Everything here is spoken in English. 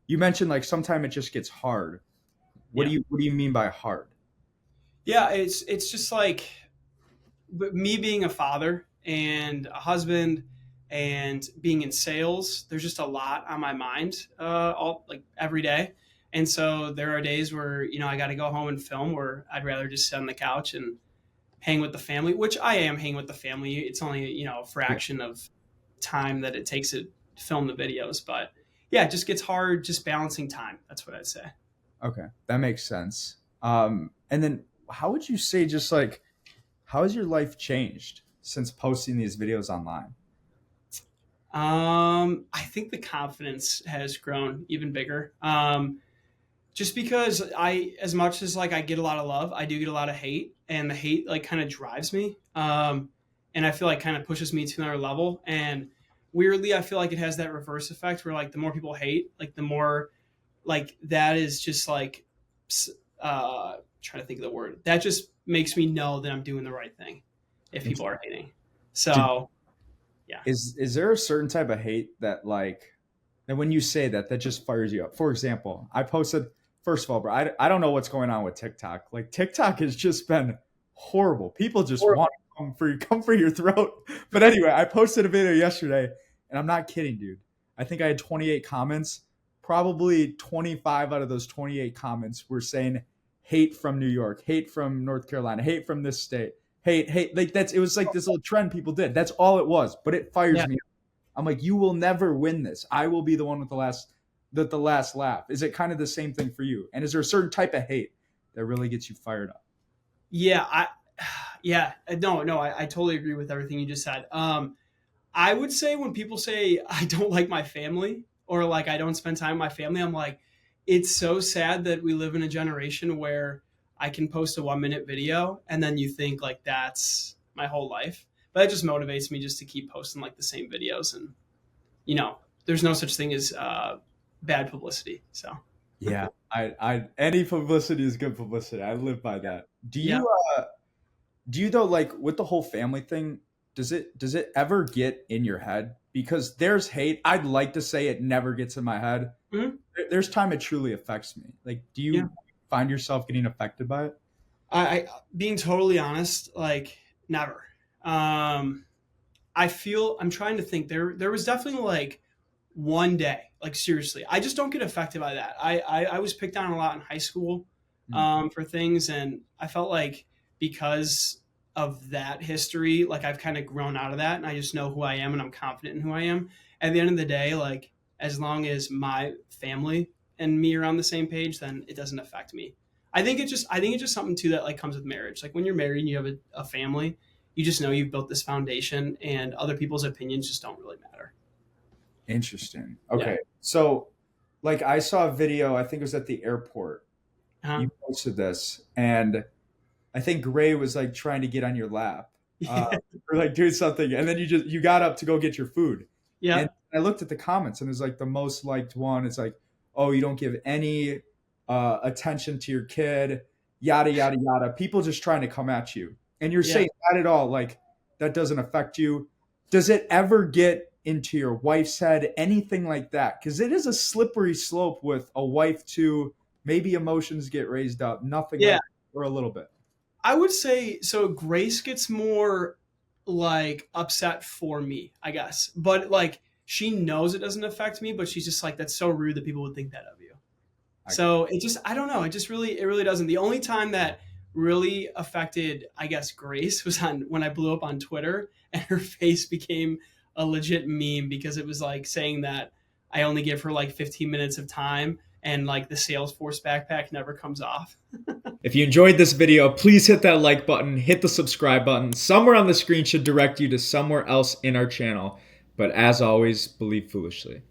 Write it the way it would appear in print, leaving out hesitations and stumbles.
You mentioned like sometimes it just gets hard. Yeah. What do you mean by hard? Yeah, it's just like me being a father and a husband and being in sales. There's just a lot on my mind, all like every day. And so there are days where I got to go home and film, where I'd rather just sit on the couch and hang with the family, which I am hanging with the family. It's only a Yeah. fraction of time that it takes to film the videos, but yeah, it just gets hard just balancing time. That's what I'd say. Okay, that makes sense. And then how would you say just like how has your life changed since posting these videos online? I think the confidence has grown even bigger. Just because as much as like I get a lot of love, I do get a lot of hate, and the hate like kind of drives me. And I feel like kind of pushes me to another level. And weirdly, I feel like it has that reverse effect where like the more people hate, like the more like that is just like, trying to think of the word that just makes me know that I'm doing the right thing if people are hating. Did, So yeah. is there a certain type of hate that like and when you say that that just fires you up? For example, I posted first of all, bro, I don't know what's going on with TikTok. Like TikTok has just been horrible. People just want to come for your throat. But anyway, I posted a video yesterday, and I'm not kidding, dude. I think I had 28 comments. Probably 25 out of those 28 comments were saying hate from New York, hate from North Carolina, hate from this state, hate. Like that's it was like this little trend people did. That's all it was. But it fires Yeah. me. I'm like, you will never win this. I will be the one with the last laugh. Is it kind of the same thing for you? And is there a certain type of hate that really gets you fired up? Yeah, yeah, no, I totally agree with everything you just said. I would say when people say I don't like my family or like I don't spend time with my family, I'm like, it's so sad that we live in a generation where I can post a 1 minute video and then you think like that's my whole life. But that just motivates me just to keep posting like the same videos, and there's no such thing as bad publicity. So Yeah, I any publicity is good publicity. I live by that. yeah. Do you though like with the whole family thing? Does it ever get in your head? Because there's hate. I'd like to say it never gets in my head. Mhm. There's time it truly affects me. Like, do Yeah. you find yourself getting affected by it? I being totally honest, like never. Um, I feel I'm trying to think. There was definitely like one day, like seriously, I just don't get affected by that. I was picked on a lot in high school, Mm. for things, and I felt like because of that history, like I've kind of grown out of that, and I just know who I am, and I'm confident in who I am. At the end of the day, like as long as my family and me are on the same page, then it doesn't affect me. I think it's just something too that like comes with marriage. Like when you're married and you have a family, you just know you've built this foundation, and other people's opinions just don't really matter. Interesting. Yeah. Okay. So, like, I saw a video, I think it was at the airport. Uh-huh. You posted this, and I think Gray was like trying to get on your lap, or like doing something, and then you got up to go get your food. And Yeah. I looked at the comments, and it was like the most liked one. It's like, oh, you don't give any attention to your kid, yada yada yada. People just trying to come at you, and you're Yeah. saying not at all. Like that doesn't affect you. Does it ever get into your wife's head, anything like that? Because it is a slippery slope with a wife too. Maybe emotions get raised up, nothing Yeah. like, or a little bit. I would say so. Grace gets more like upset for me, I guess. But like she knows it doesn't affect me, but she's just like, that's so rude that people would think that of you. I got So it just, I don't know. It really doesn't. The only time that really affected, I guess, Grace was on when I blew up on Twitter and her face became a legit meme because it was like saying that I only give her like 15 minutes of time and like the Salesforce backpack never comes off. If you enjoyed this video, please hit that like button, hit the subscribe button. Somewhere on the screen should direct you to somewhere else in our channel. But as always, believe foolishly.